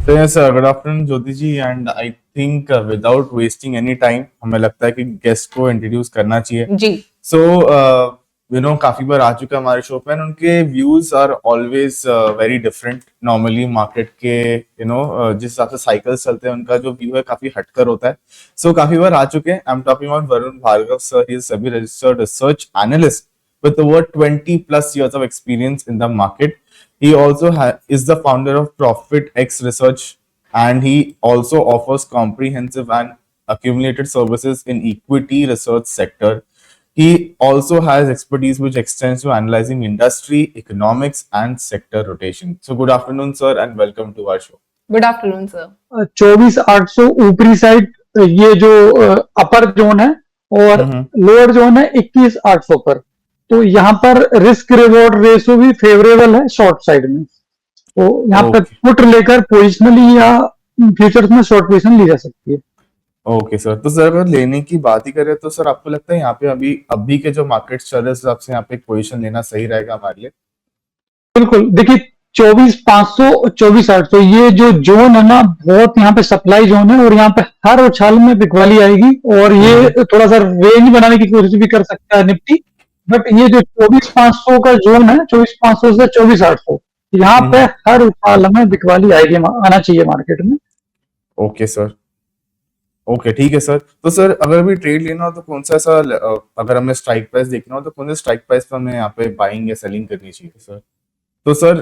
So yes, good afternoon, Jyoti ji. And I think without wasting any time, हमें लगता है कि guest को इंट्रोड्यूस करना चाहिए. जी So काफी बार आ चुका है हमारे शो पे, and उनके views are always very different. Normally market के जिस हिसाब से साइकिल्स चलते हैं, उनका जो व्यू है काफी हटकर होता है. So काफी बार आ चुके हैं. I am talking about Varun Bhargava sir. He is SEBI registered research analyst with over 20 plus years of experience in the market. He also is the founder of Profit X Research, and he also offers comprehensive and accumulated services in equity research sector. He also has expertise which extends to analyzing industry, economics, and sector rotation. So, good afternoon, sir, and welcome to our show. Good afternoon sir. 24,800 ऊपरी side, ये जो अपर zone है, और lower zone है 21,800 पर। तो यहाँ पर रिस्क रिवॉर्ड रेशो भी फेवरेबल है शॉर्ट साइड में। तो यहाँ पर पुट लेकर पोजिशनली या फ्यूचर्स में शॉर्ट पोजिशन ली जा सकती है। ओके सर, तो सर अगर लेने की बात ही करें तो सर आपको लगता है यहाँ पे अभी के जो मार्केट चल रहे हिसाब से यहाँ पे एक पोजीशन लेना सही रहेगा हमारे लिए? बिल्कुल, देखिए 24,500 24,800 ये जो जोन है ना, बहुत यहाँ पे सप्लाई जोन है, और यहाँ पे हर उछाल में बिकवाली आएगी, और ये थोड़ा सा रेंज बनाने की कोशिश भी कर सकता है निफ्टी। बट ये जो 24,500 का जोन है, 24,500 से 24,800, यहाँ पे हर उछाल में बिकवाली आएगी, आना चाहिए मार्केट में। ओके सर, ओके ठीक है सर। तो सर अगर अभी ट्रेड लेना हो तो कौन सा ऐसा अगर हमें स्ट्राइक प्राइस देखना हो तो कौन से स्ट्राइक प्राइस पर हमें यहाँ पे बाइंग या सेलिंग करनी चाहिए सर? तो सर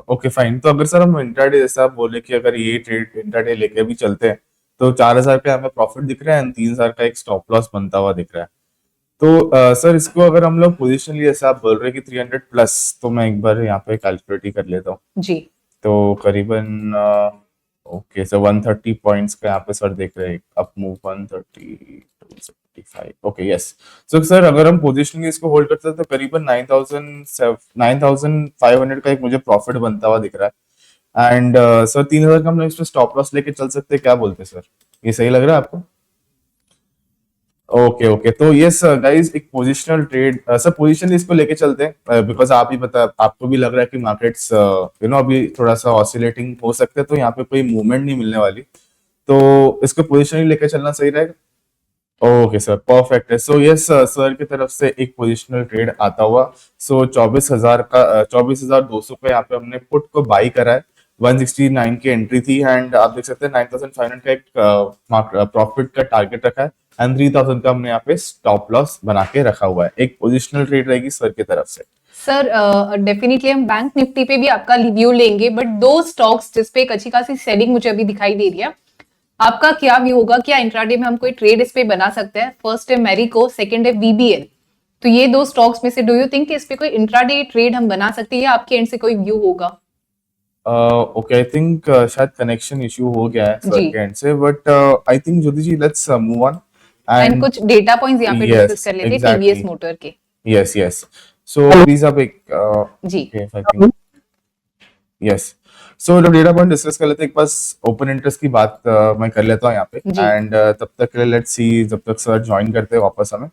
ओके फाइन, तो अगर सर हम इंट्राडे जैसे आप बोले कि अगर ये ट्रेड इंट्राडे लेके भी चलते हैं तो 4,000 का हमें प्रॉफिट दिख रहा है एंड 3,000 का एक स्टॉप लॉस बनता हुआ दिख रहा है. तो सर इसको अगर हम लोग पोजिशनली जैसे आप बोल रहे हैं कि 300 प्लस, तो मैं एक बार यहाँ पे कैलकुलेट ही कर लेता हूँ. जी तो करीबन ओके सर 130 पॉइंट्स का यहाँ पे सर देख रहे हैं up move 130 275. Okay yes. So sir अगर हम पोजीशन इसको होल्ड करते हैं तो करीबन 9,500 का एक मुझे प्रॉफिट बनता हुआ दिख रहा है. एंड सर 3,000 का हम लोग इसमें स्टॉप लॉस लेके चल सकते हैं, क्या बोलते हैं सर? ये सही लग रहा है आपको? ओके ओके, तो यस गाइस, एक पोजिशनल ट्रेड सर पोजिशन इसको लेके चलते हैं बिकॉज आप ही बता, आपको भी लग रहा है कि मार्केट्स अभी थोड़ा सा ऑसिलेटिंग हो सकते हैं, तो यहाँ पे कोई मूवमेंट नहीं मिलने वाली, तो इसको पोजिशन ही लेके चलना सही रहेगा. ओके सर, परफेक्ट है. सो यस सर की तरफ से एक पोजिशनल ट्रेड आता हुआ. सो 24,000 का 24,200 पे यहाँ पे हमने पुट को बाई करा है. 169 की एंट्री थी एंड आप देख सकते हैं 9,500 का एक प्रॉफिट का टारगेट रखा है एंड 3,000 का हमने यहाँ पे स्टॉप लॉस बना के रखा हुआ है. एक पोजिशनल ट्रेड रहेगी सर की तरफ से. सर डेफिनेटली हम बैंक निफ्टी पे भी आपका रिव्यू लेंगे, बट दो स्टॉक्स जिसपे एक अच्छी खासी सेलिंग मुझे अभी दिखाई दे रही है, आपका क्या व्यू होगा? क्या इंट्राडे में हम कोई ट्रेड इस पे बना सकते हैं? फर्स्ट है मैरिको, सेकंड है वीबीएल. तो ये दो स्टॉक्स में से डू यू थिंक इस पे कोई इंट्राडे ट्रेड हम बना सकते हैं, या आपके एंड से कोई व्यू होगा? ओके, आई थिंक शायद कनेक्शन इशू हो गया है सर के एंड से, but I think Jyoti ji let's move on and कुछ डेटा पॉइंट्स यहाँ पे डिस्कस कर लेते हैं टीवीएस मोटर के. Yes yes. सो प्लीज आप एक जी यस. सो जब डेटा पॉइंट डिस्कस कर लेते हैं, एक पास ओपन इंटरेस्ट की बात मैं कर लेता हूँ यहाँ पे एंड तब तक के लिए लेट्स सी जब तक सर ज्वाइन करते हैं वापस हमें.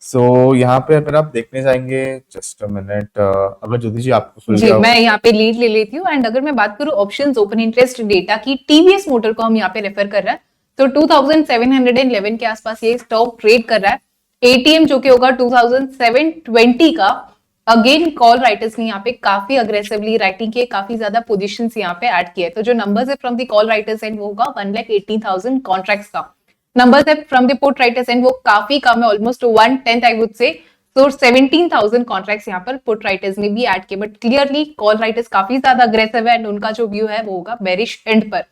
सो यहाँ पे अगर आप देखने जाएंगे, जस्ट अ मिनट, अगर ज्योति जी आपको जी मैं यहाँ पे लीड ले लेती हूँ. एंड अगर मैं बात करूँ ऑप्शंस ओपन इंटरेस्ट डेटा की, टीवीएस मोटर को हम यहाँ पे रेफर कर रहा है, तो 2711 के आसपास ये स्टॉक ट्रेड कर रहा है. एटीएम जो कि होगा 2720 का. अगेन कॉल राइटर्स ने यहाँ पे काफी अग्रेसिवली राइटिंग की, काफी ज्यादा पोजीशंस यहाँ पे ऐड किए. तो जो नंबर्स है from the call writers and वो होगा 1,18,000 कॉन्ट्रैक्ट्स का. नंबर्स है from the put writers and वो काफी कम है, ऑलमोस्ट 1/10 आई वुड से. तो 17,000 कॉन्ट्रैक्ट्स यहाँ पर पुट राइटर्स ने भी ऐड किए, बट क्लियरली कॉल राइटर्स काफी ज्यादा अग्रेसिव है एंड उनका जो व्यू है वो होगा बेरिश एंड पर.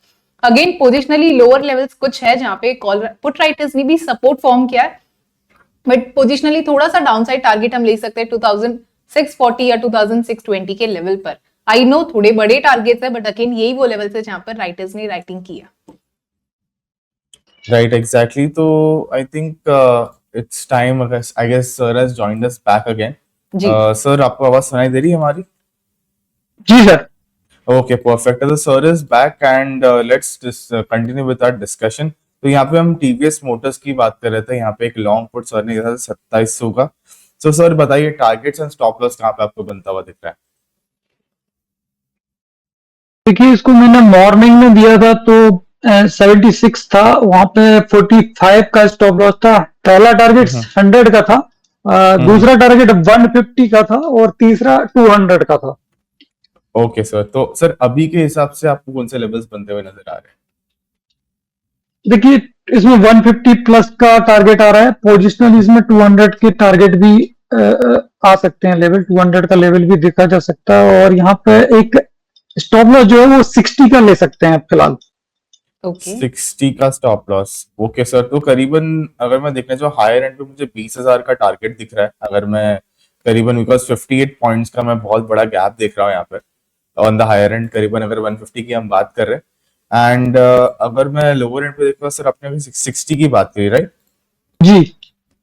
अगेन पोजिशनली लोअर लेवल्स कुछ है जहां पे कॉल पुट राइटर्स ने भी सपोर्ट फॉर्म किया है, बट पोजिशनली थोड़ा सा डाउनसाइड टारगेट हम ले सकते हैं 2,640 या 2,620 के लेवल पर. आई नो थोड़े बड़े टारगेट्स है, बट अगेन यही वो लेवल है जहां पर राइटर्स ने राइटिंग किया. Right exactly. तो I think it's time, I guess sir has joined us back again. Sir आपको आवाज सुनाई दे रही है हमारी? जी सर. Okay perfect. तो sir is back and let's continue with our discussion. तो यहाँ पे हम टीवीएस मोटर्स की बात कर रहे थे. यहाँ पे एक लॉन्ग पुट सर ने 2700 का. सो सर बताइए टारगेट्स एंड स्टॉप लॉस कहाँ पे आपको बनता हुआ दिख रहा है? देखिए इसको मैंने मॉर्निंग में दिया था तो 76 था, वहां पे 45 का स्टॉप लॉस था। पहला टारगेट हम्म 100 का था, हम्म दूसरा टारगेट 150 का था और तीसरा 200 का था। ओके सर, तो सर अभी के हिसाब से आपको कौन से लेवल्स बनते हुए नजर आ रहे देखिए इसमें 150 प्लस का टारगेट आ रहा है, पोजिशनल इसमें 200 के टारगेट भी आ सकते हैं, लेवल 200 का लेवल भी देखा जा सकता है। और यहाँ पे एक स्टॉप लॉस जो है वो 60 का ले सकते हैं फिलहाल। ओके। हैं? 60 का स्टॉप लॉस। ओके सर, तो करीबन अगर मैं देखना चाहूँ हायर एंड पे मुझे 20,000 का टारगेट दिख रहा है, अगर मैं करीबन, बिकॉज 58 पॉइंट्स का मैं बहुत बड़ा गैप देख रहा हूँ यहाँ पे ऑन द हायर एंड, करीबन अगर 150 की हम बात कर रहे हैं। एंड अगर मैं लोअर एंड पे देखूँ सर, आपने अभी 60 की बात करी, राइट? जी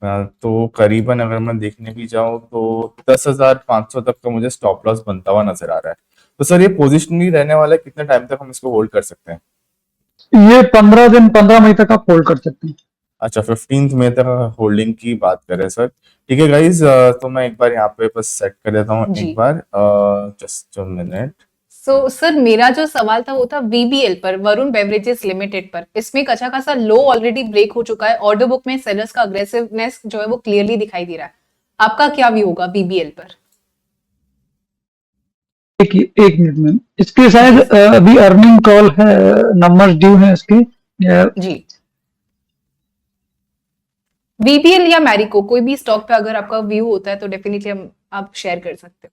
तो करीबन अगर मैं देखने भी जाऊँ तो 10,500 तक का मुझे स्टॉप लॉस बनता हुआ नजर आ रहा है। तो सर ये पोजिशनली रहने वाला है, कितने टाइम तक हम इसको होल्ड कर सकते हैं? ये 15 दिन 15 मई तक आप होल्ड कर सकते हैं। अच्छा, 15 मई तक होल्डिंग की बात करें सर। ठीक है गाइज, तो मैं एक बार यहाँ पे बस सेट कर देता हूँ जी। एक बार, just a minute. So sir मेरा जो सवाल था वो था वीबीएल पर, वरुण बेवरेजेस लिमिटेड पर। इसमें एक अच्छा खासा लो ऑलरेडी ब्रेक हो चुका है, ऑर्डर बुक में सेलर्स का अग्रेसिवनेस जो है वो क्लियरली दिखाई दे रहा है। आपका क्या व्यू होगा वीबीएल पर? एक मिनट में, इसके शायद जी अभी अर्निंग कॉल है, नंबर्स ड्यू है इसके। जी। वीबीएल या मैरिको, कोई भी स्टॉक पे अगर आपका व्यू होता है तो डेफिनेटली हम आप शेयर कर सकते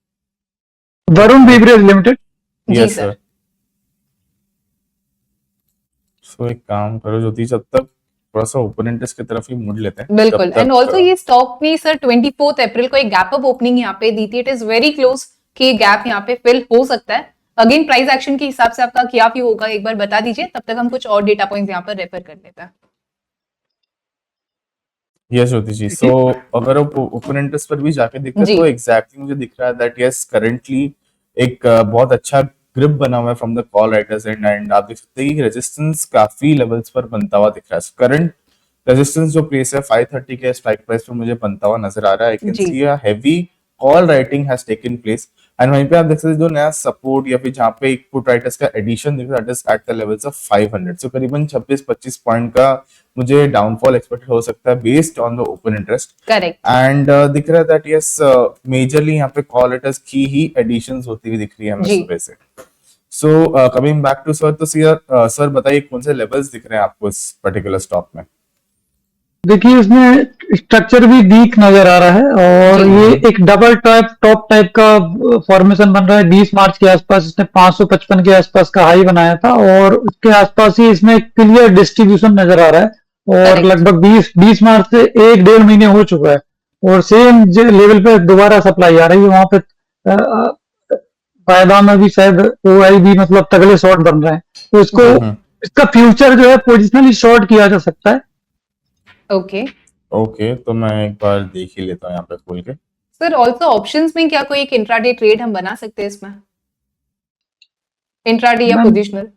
वरुण बेवरेज लिमिटेड। हो। जी यस सर। सर। सो एक काम करो ज्योति, जब तक थोड़ा सा ओपन इंटरेस्ट की तरफ ही मुड़ लेते हैं जब बिल्कुल। एंड तक। ऑल्सो ये स्टॉक ने सर 24 अप्रैल को एक गैप अप ओपनिंग यहाँ पे दी थी। इट इज वेरी क्लोज कि गैप यहाँ पे फिल हो सकता है। अगेन प्राइस एक्शन के हिसाब से आपका क्या व्यू होगा एक बार बता दीजिए, तब तक हम कुछ और डेटा पॉइंट्स यहाँ पर रेफर कर लेते हैं। यस ज्योति जी, सो अगर आप ओपन इंटरेस्ट पर भी जाके देखते हैं जी तो एग्जैक्टली मुझे दिख रहा है दैट यस करंटली एक बहुत अच्छा ग्रिप बना हुआ है from the call writers and आप देख सकते हैं कि रेजिस्टेंस काफी लेवल्स पर बनता हुआ दिख रहा है। करंट रेजिस्टेंस जो प्लेस है 530 के स्ट्राइक प्राइस पे मुझे बनता हुआ नजर आ रहा है। आई कैन जी see a heavy call writing has taken place and वहीं पे आप देख सकते हैं जो नया सपोर्ट या फिर जहाँ पे एक पुट राइटर्स का एडिशन दिख रहा है that is at the levels of 500। सो करीबन 26-25 पॉइंट का मुझे डाउनफॉल एक्सपेक्टेड हो सकता है based on the open interest. Correct. And दिख रहा है दैट यस मेजरली यहाँ पे कॉल राइटर्स की ही एडिशंस होती हुई दिख रही है हमें जी सुबह से। So coming back to sir, तो सर बताइए कौन से लेवल्स दिख रहे हैं आपको इस पर्टिकुलर स्टॉक में? देखिए इसमें स्ट्रक्चर भी वीक नजर आ रहा है और जी ये एक डबल टॉप टाइप का फॉर्मेशन बन रहा है। 20 मार्च के आसपास इसने 555 के आसपास का हाई बनाया था और उसके आसपास ही इसमें क्लियर डिस्ट्रीब्यूशन नजर आ रहा है और करेक्ट। लगभग 20 मार्च से 1-1.5 महीने हो चुका है और सेम लेवल पे दोबारा सप्लाई आ रही है। वहां पे फायदा में भी शायद ओआई भी मतलब तगड़े शॉर्ट बन रहे हैं, तो इसको जी इसका फ्यूचर जो है पोजिशनली शॉर्ट किया जा सकता है। ओके। ओके, तो मैं एक बार देख ही लेता हूँ यहाँ पे खोल के। सर ऑल्सो ऑप्शंस में क्या कोई एक इंट्राडे ट्रेड हम बना सकते हैं इसमें, इंट्राडे या मैम पोजिशनल?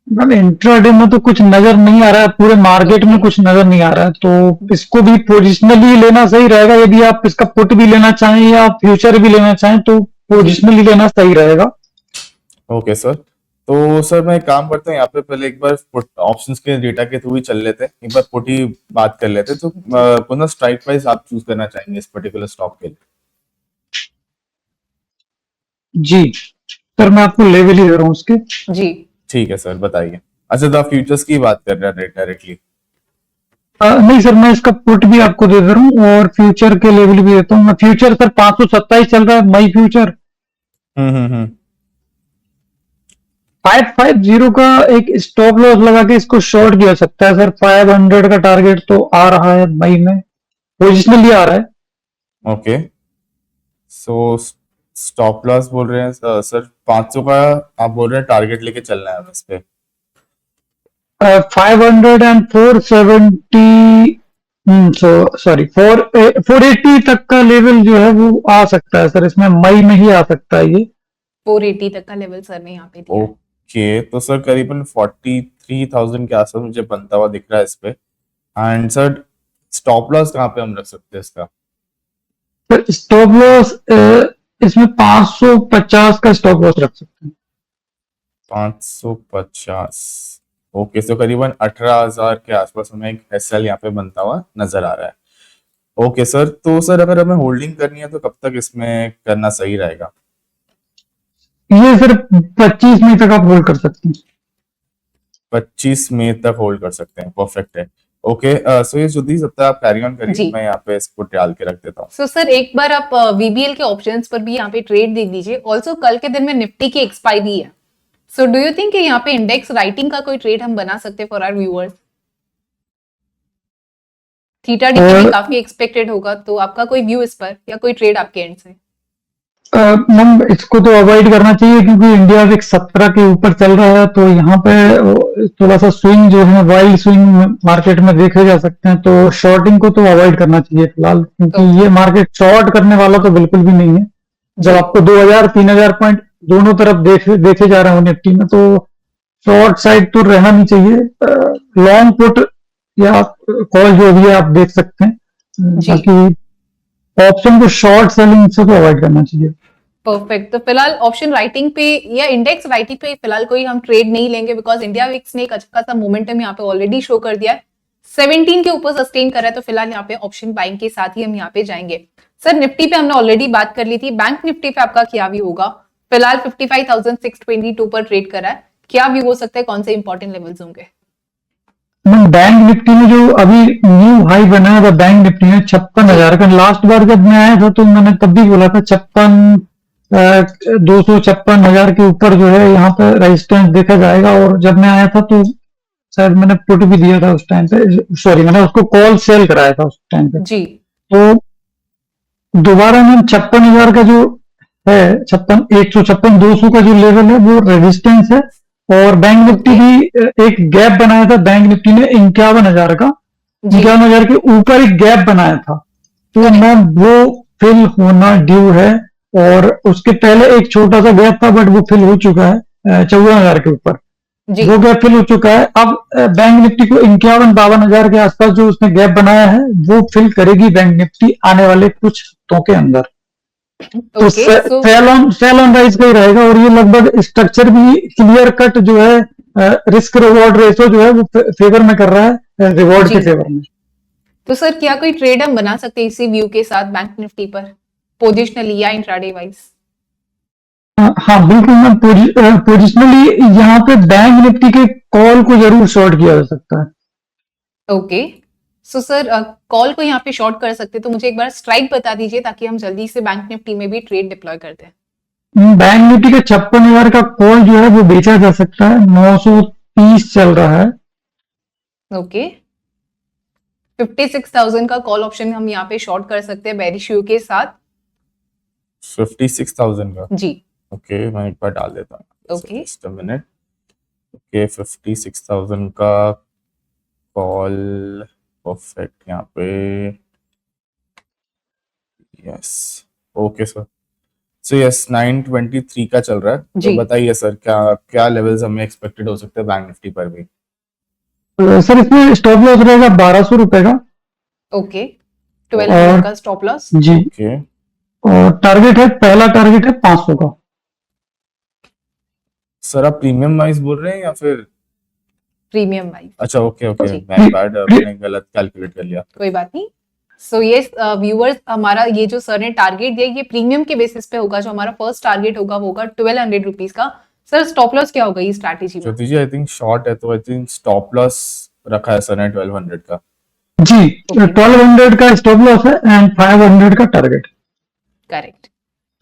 मैम इंट्राडे में तो कुछ नजर नहीं आ रहा है, पूरे मार्केट में ओके। कुछ नजर नहीं आ रहा है, तो इसको भी पोजिशनली लेना सही रहेगा। यदि आप इसका पुट भी लेना चाहें या फ्यूचर भी लेना चाहें तो जी पोजिशनली लेना सही रहेगा। ओके सर, तो सर मैं एक काम करता हूँ यहाँ पे, पहले एक बार पुट ऑप्शंस के डेटा के थ्रू ही चल लेते हैं, एक बार पुट ही बात कर लेते हैं। तो कौन सा स्ट्राइक प्राइस आप चूज करना चाहेंगे इस पर्टिकुलर स्टॉक के लिए? जी सर, मैं आपको लेवल ही दे रहा हूँ उसके। जी। ठीक है सर, बताइए। अच्छा, तो आप फ्यूचर्स की बात कर रहे हैं डायरेक्टली? नहीं सर, मैं इसका पुट भी आपको दे दे रहा हूँ और फ्यूचर के लेवल भी देता हूँ। मैं फ्यूचर सर 527 चल रहा है, मई फ्यूचर। हम्म। 550 का एक स्टॉप लॉस लगा के इसको शॉर्ट किया जा सकता है सर। 500 का टारगेट तो आ रहा है मई में, पोजिशनली आ रहा है। ओके, सो स्टॉप लॉस बोल रहे हैं सर 500 का, आप बोल रहे हैं टारगेट लेके चलना है इस पे? 500 एंड 470, सॉरी 480 तक का लेवल जो है वो आ सकता है सर, इसमें मई में ही आ सकता है ये। 480 तक का लेवल सर ने यहाँ पे दिया है। ओके, तो सर करीबन 43,000 के आसपास मुझे बनता हुआ दिख रहा है इस पे। एंड सर स्टॉप लॉस कहाँ पे हम रख सकते हैं इसका? स्टॉप लॉस इसमें 550 का स्टॉप लॉस रख सकते हैं। 550। ओके, सो करीबन 18,000 के आसपास हमें एक एसएल यहाँ पे बनता हुआ नजर आ रहा है। ओके सर, तो सर अगर हमें होल्डिंग करनी है तो कब तक इसमें करना सही रहेगा? ये सिर्फ 25 मई तक आप होल्ड कर सकते हैं। 25 मई तक होल्ड कर सकते हैं, परफेक्ट है। ओके, सो ये जुदी सप्ताह आप कैरी ऑन करिए, जी। मैं यहाँ पे इसको डाल के रख देता हूँ। सो सर एक बार आप वीबीएल के ऑप्शंस पर भी यहाँ पे ट्रेड देख लीजिए। ऑल्सो कल के दिन में निफ्टी की एक्सपायरी है, सो डू यू थिंक यहाँ पे इंडेक्स राइटिंग का कोई ट्रेड हम बना सकते हैं for our viewers? Theta D भी काफी एक्सपेक्टेड होगा, तो आपका कोई व्यू इस पर या कोई ट्रेड आपके एंड से? मैम इसको तो अवॉइड करना चाहिए क्योंकि इंडिया एक 17 के ऊपर चल रहा है, तो यहाँ पे थोड़ा सा स्विंग जो है वाइल्ड स्विंग मार्केट में देखे जा सकते हैं, तो शॉर्टिंग को तो अवॉइड करना चाहिए फिलहाल, क्योंकि ये मार्केट शॉर्ट करने वाला तो बिल्कुल भी नहीं है। जब आपको 2000-3000 पॉइंट दोनों तरफ देखे जा रहे हो निफ्टी में, तो शॉर्ट साइड तो रहना नहीं चाहिए। लॉन्ग पुट या कॉल जो भी है आप देख सकते हैं, जी। बाकी ऑप्शन को शॉर्ट सेलिंग से तो अवॉइड करना चाहिए। परफेक्ट, तो फिलहाल ऑप्शन राइटिंग पे या इंडेक्स राइटिंग पे फिलहाल कोई हम ट्रेड नहीं लेंगे, बिकॉज इंडिया विक्स ने एक अच्छा खासा मोमेंटम यहाँ पे ऑलरेडी शो कर दिया है, 17 के ऊपर सस्टेन कर रहा है, तो फिलहाल यहाँ पे ऑप्शन बाइंग के साथ ही हम यहाँ पे जाएंगे। सर निफ्टी पे हमने ऑलरेडी बात कर ली थी, बैंक निफ्टी पे आपका क्या व्यू होगा? फिलहाल 55,622 पर ट्रेड कर रहा है, क्या व्यू हो सकता है, कौन से इंपॉर्टेंट लेवल्स होंगे? बैंक निफ्टी में जो अभी न्यू हाई बना है बैंक निफ्टी में 56,000 का। लास्ट बार जब मैं आया था तो मैंने तब भी बोला था 256,000 के ऊपर जो है यहाँ पर रेजिस्टेंस देखा जाएगा, और जब मैं आया था तो शायद मैंने पुट भी दिया था उस टाइम पे, सॉरी मैंने उसको कॉल सेल कराया था उस टाइम पे। जी। तो दोबारा में 56,000 का जो है 156, 200 का जो लेवल है वो रेजिस्टेंस है, और बैंक निफ्टी भी एक गैप बनाया था बैंक निफ्टी ने 51,000 का, 51,000 के ऊपर एक गैप बनाया था, तो मैं वो फिल होना ड्यू है, और उसके पहले एक छोटा सा गैप था बट वो फिल हो चुका है 14,000 के ऊपर, वो गैप फिल हो चुका है। अब बैंक निफ्टी को 51-52,000 के आसपास जो उसने गैप बनाया है वो फिल करेगी बैंक निफ्टी आने वाले कुछ हफ्तों के अंदर। तो सेल ऑन राइज का ही रहेगा, और ये लगभग स्ट्रक्चर भी क्लियर कट जो है रिस्क रिवॉर्ड रेशो जो है वो फेवर में कर रहा है, रिवॉर्ड के फेवर में। तो सर क्या कोई ट्रेड हम बना सकते हैं इसी व्यू के साथ बैंक निफ्टी पर, पोजिशनली या इंट्राडे वाइज? हाँ बिल्कुल मैम, पोजिशनली यहाँ पे बैंक निफ्टी के कॉल को जरूर शॉर्ट किया जा सकता है। ओके, सो सर कॉल को यहाँ पे शॉर्ट कर सकते हैं, तो मुझे एक बार स्ट्राइक बता दीजिए ताकि हम जल्दी से बैंक निफ्टी में भी ट्रेड डिप्लॉय करते हैं। बैंक निफ्टी के 56,000 का कॉल जो है वो बेचा जा सकता है, 930 चल रहा है। ओके, 56,000 का कॉल ऑप्शन हम यहाँ पे शॉर्ट कर सकते हैं बेरिश व्यू के साथ। 56,000 का? जी। ओके, मैं एक बार डाल देता हूँ। Okay, just a minute. Okay, 56,000 का कॉल, परफेक्ट यहाँ पे, yes. Okay sir, so yes 923 का चल रहा है, तो बताइए सर क्या क्या लेवल्स हमें एक्सपेक्टेड हो सकते हैं बैंक निफ्टी पर भी? सर इसमें स्टॉप लॉस रहेगा 1,200 रुपए का। ओके, 1200 का स्टॉप लॉस। जी। ओके, और टारगेट है, पहला टारगेट है 500 का। सर आप प्रीमियम वाइज बोल रहे हैं या फिर? Premium wise. अच्छा, ओके ओके, मैं बैड, मैंने गलत कैलकुलेट कर लिया। कोई बात नहीं। सो ये व्यूअर्स, हमारा ये जो सर ने टारगेट दिया ये प्रीमियम के बेसिस पे होगा, जो हमारा फर्स्ट टारगेट होगा वो होगा 1200 रुपीज का। सर स्टॉप लॉस क्या होगा ये स्ट्रैटेजी में? ज्योति जी आई थिंक शॉर्ट है, तो आई थिंक स्टॉप लॉस रखा है सर ने 1200 का। जी, 1200 का स्टॉप लॉस है एंड 500 का टारगेट। करेक्ट,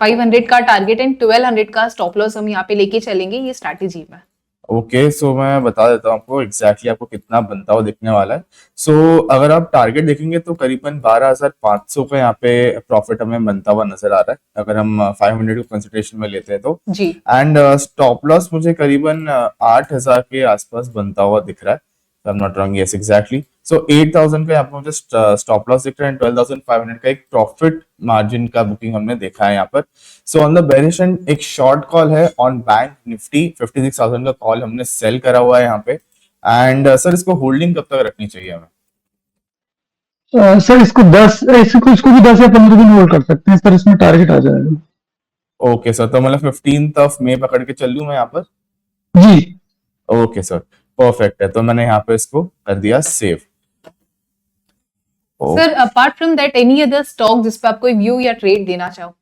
500 का टारगेट एंड 1200 का स्टॉप लॉस हम यहाँ पे लेके चलेंगे ये स्ट्रैटेजी में। ओके, सो मैं बता देता हूँ आपको एग्जैक्टली आपको कितना बनता हुआ दिखने वाला है। सो अगर आप टारगेट देखेंगे तो करीबन 12,500 का यहाँ पे प्रॉफिट हमें बनता हुआ नजर आ रहा है, अगर हम 500 को कंसिडरेशन में लेते हैं तो जी। एंड स्टॉप लॉस मुझे करीबन 8,000 के आसपास बनता हुआ दिख रहा है, I am not wrong, yes exactly. So 8,000 का यहाँ पे मुझे स्टॉप लॉस दिख रहा है, 12,500 का एक प्रॉफिट मार्जिन का बुकिंग हमने देखा है यहाँ पर। So on the bearish and एक शॉर्ट कॉल है ऑन बैंक निफ्टी, 56,000 का कॉल हमने सेल करा हुआ है यहाँ पे। एंड सर इसको होल्डिंग कब तक रखनी चाहिए हमें? सर इसको भी 10 या 15 दिन होल्ड कर सकते हैं सर, इसमें टारगेट आ जाएगा। ओके सर, तो मतलब 15th ऑफ मई पकड़ के चल लूं मैं यहाँ पर? जी। ओके सर, परफेक्ट है, तो मैंने यहाँ पे इसको कर दिया save. Sir apart from that any other stock जिस पे आप कोई व्यू या ट्रेड देना चाहो?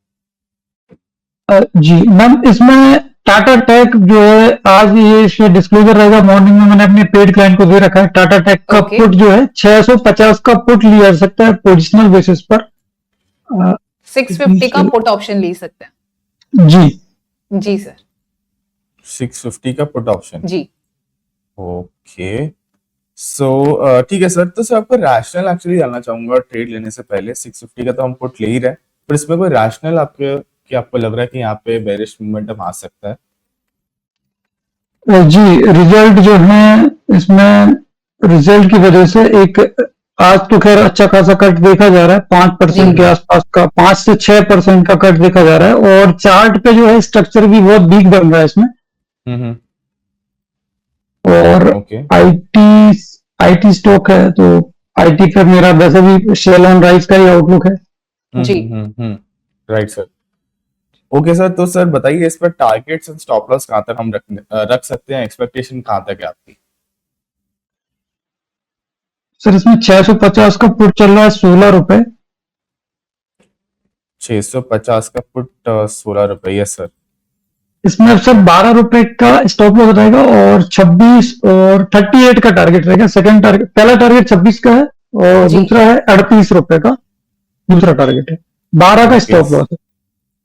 जी मैम, इसमें टाटा टेक जो है, आज ये इसमें डिस्क्लोजर रहेगा, मॉर्निंग में मैंने अपने पेड क्लाइंट को दे रखा है। टाटा टेक का Okay. पुट जो है 650 का पुट लिया जा सकता है पोजिशनल बेसिस पर। 650 का पुट ऑप्शन ले सकते हैं? जी जी सर। 650 का पुट ऑप्शन, जी ओके। सो ठीक है सर, तो सर आपको रैशनल एक्चुअली जानना चाहूंगा ट्रेड लेने से पहले। 650 का तो हम पुट ले ही रहे हैं, पर इसमें कोई रैशनल आपके कि आपको लग रहा है कि यहाँ पे बेरिश मोमेंटम आ सकता है? जी, रिजल्ट जो है इसमें, रिजल्ट की वजह से एक, आज तो खैर अच्छा खासा कट देखा जा रहा है, 5% जी। के आसपास का, 5 से 6% का कट देखा जा रहा है। और चार्ट पे जो है स्ट्रक्चर भी बहुत वीक बन रहा है इसमें। हम्म, और ओके। आईटी आईटी स्टॉक है, तो आईटी पे मेरा वैसे भी सेल ऑन राइज का ही आउटलुक है। जी। Right sir. ओके सर, तो सर बताइए इस पर टारगेट्स एंड स्टॉप लॉस कहाँ तक हम रख सकते हैं, एक्सपेक्टेशन कहाँ तक है आपकी? सर इसमें 650 का पुट चल रहा है 16 रुपए। 650 का पुट 16 रुपये, यस सर। इसमें अब सर 12 रुपए का स्टॉप लॉस रहेगा और 26 और 38 का टारगेट रहेगा। सेकंड टारगेट, पहला टारगेट 26 का है और जी। दूसरा है 38 रुपए का, दूसरा टारगेट है। 12 का स्टॉप लॉस है।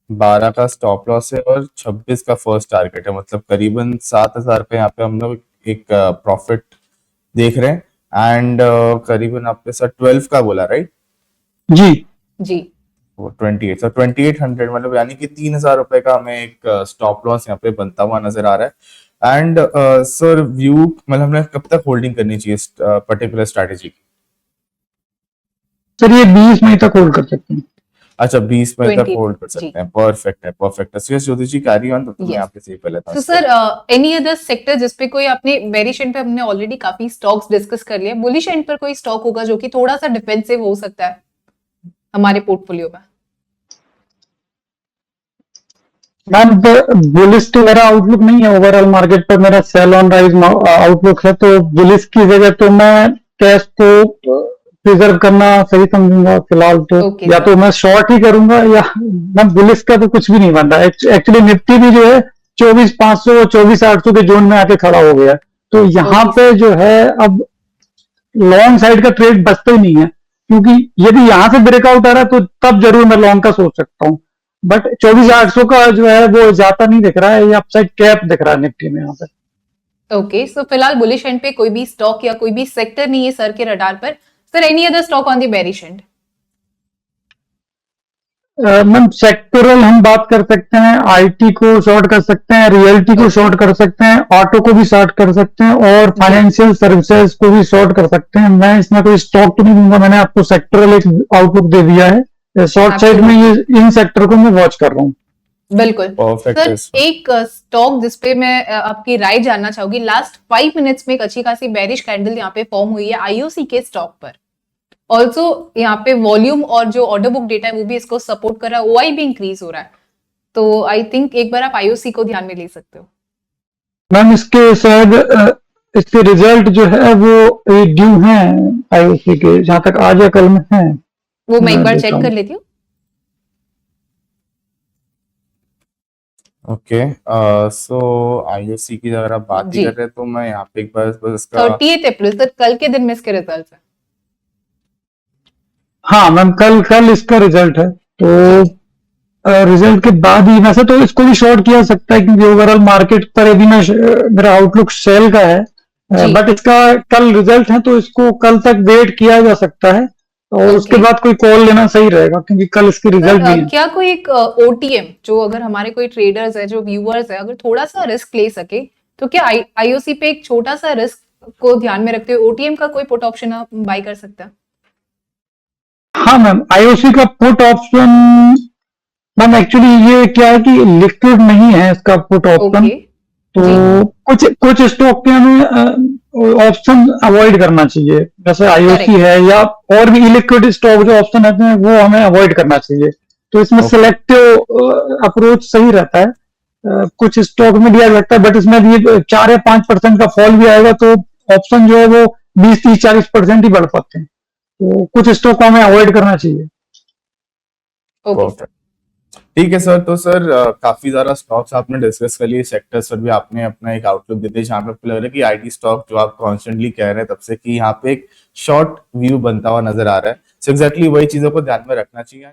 12 का स्टॉप लॉस है और 26 का फर्स्ट टारगेट है, मतलब करीबन 7,000 का यहाँ पे हम लोग एक प्रॉफिट देख रहे हैं। एंड करीबन आपने सर 12 का बोला, राइट? जी जी 28, सर 2800, मतलब यानी कि 3,000 रुपए का हमें एक स्टॉप लॉस यहाँ पे बनता हुआ नजर आ रहा है। एंड सर व्यू, मतलब हमें कब तक होल्डिंग करनी चाहिए पर्टिकुलर स्ट्रैटेजी की? सर ये 20 मई तक होल्ड कर सकते हैं। अच्छा, 20 मई तक 20, होल्ड कर जी। सकते हैं, परफेक्ट है, परफेक्ट है। Yes Jyoti ji, carry on, तो मैं Yes. आपके से पहले था। तो सर एनी अदर सेक्टर जिसपे कोई, आपने बेरिश एंड पे हमने ऑलरेडी काफी स्टॉक्स डिस्कस कर लिया, बुलिश एंड पर कोई स्टॉक होगा जो कि थोड़ा सा डिफेंसिव हो सकता है हमारे पोर्टफोलियो में? मैम बुलिश तो मेरा आउटलुक नहीं है, ओवरऑल मार्केट पर मेरा सेल ऑन राइज आउटलुक है। तो बुलिश की जगह तो मैं कैश को प्रिजर्व करना सही समझूंगा फिलहाल तो। Okay, या sir. तो मैं शॉर्ट ही करूंगा, या मैं बुलिश का तो कुछ भी नहीं बन रहा। एक्चुअली निफ्टी भी जो है 24,500 24,800 के जोन में आके खड़ा हो गया। तो यहाँ Okay, पे जो है अब लॉन्ग साइड का ट्रेड बचता ही नहीं है, क्योंकि यदि यहां से ब्रेकआउट आ रहा है तो तब जरूर मैं लॉन्ग का सोच सकता हूँ। बट 24,800 का जो है वो जाता नहीं दिख रहा है, ये अपसाइड कैप दिख रहा है निफ्टी में यहाँ पे। ओके, सो फिलहाल बुलिश एंड पे कोई भी स्टॉक या कोई भी सेक्टर नहीं है सर के रडार पर। Sir any other stock on the bearish and? Ma'am sectoral हम बात कर सकते हैं, आईटी को शॉर्ट कर सकते हैं, रियल्टी को Okay. शॉर्ट कर सकते हैं, ऑटो को भी शॉर्ट कर सकते हैं और फाइनेंशियल सर्विसेज को भी शॉर्ट कर सकते हैं। मैं इसमें कोई स्टॉक तो नहीं दूंगा, मैंने आपको सेक्टरल एक आउटलुक दे दिया है। शॉर्ट साइड में ये इन सेक्टर को मैं वॉच कर रहा हूँ। बिल्कुल। परफेक्ट है सर एक स्टॉक जिसपे मैं आपकी राय जानना चाहूंगी, लास्ट 5 मिनट्स में एक अच्छी खासी बेरिश कैंडल यहाँ पे फॉर्म हुई है आईओसी के स्टॉक पर। ऑल्सो यहाँ पे वॉल्यूम और जो ऑर्डर बुक डेटा है वो भी इसको सपोर्ट कर रहा है, ओआई भी इंक्रीज हो रहा है। तो आई थिंक एक बार आप आईओसी को ध्यान में ले सकते हो। मैम इसके शायद इसके रिजल्ट जो है वो ड्यू हैं आईओसी के, जहां तक आज या कल में है। वो मैं एक बार देखता चेक हूँ। कर लेती हूँ। ओके, सो आईओसी की अगर आप बात ही जी। कर रहे हैं तो मैं यहाँ पे एक बार बस इसका 30 अप्रैल सर, कल के दिन में इसके रिजल्ट है। हाँ मैम, कल इसका रिजल्ट है, तो रिजल्ट के बाद ही वैसे तो इसको भी शॉर्ट किया जा सकता है, क्योंकि ओवरऑल मार्केट पर अभी मेरा आउटलुक सेल का है। जी। बट इसका कल रिजल्ट है तो इसको कल तक वेट किया जा सकता है और Okay. उसके बाद कोई कॉल लेना सही रहेगा, क्योंकि कल इसके रिजल्ट भी सर है। क्या कोई एक ओटीएम, जो अगर हमारे कोई ट्रेडर्स है, जो व्यूअर्स है, अगर थोड़ा सा रिस्क ले सके, तो क्या आईओसी पे एक छोटा सा रिस्क को ध्यान में रखते हुए ओटीएम का कोई पुट ऑप्शन आप बाय कर सकते हैं? हाँ मैम, आईओसी का पुट ऑप्शन, मैम एक्चुअली ये क्या है कि लिक्विड नहीं है इसका पुट ऑप्शन। ओके तो कुछ स्टॉक के हमें ऑप्शन अवॉइड करना चाहिए, जैसे आईओसी Correct. है या और भी इलिक्विड स्टॉक जो ऑप्शन रहते हैं वो हमें अवॉइड करना चाहिए। तो इसमें Okay. सिलेक्टिव अप्रोच सही रहता है। कुछ स्टॉक में दिया जाता है, बट इसमें ये 4 या 5% का फॉल भी आएगा तो ऑप्शन जो है वो 20-30-40% ही बढ़ पाते हैं। तो कुछ स्टॉक को हमें अवॉइड करना चाहिए। Okay Perfect. ठीक है सर, तो सर काफी ज्यादा स्टॉक्स आपने डिस्कस कर लिए, सेक्टर्स पर भी आपने अपना एक आउटलुक देते हैं जहाँ पे आपको लग रहा है कि आईटी स्टॉक जो आप कॉन्स्टेंटली कह रहे हैं तब से कि यहाँ पे एक शॉर्ट व्यू बनता हुआ नजर आ रहा है। सो एग्जैक्टली वही चीजों को ध्यान में रखना चाहिए।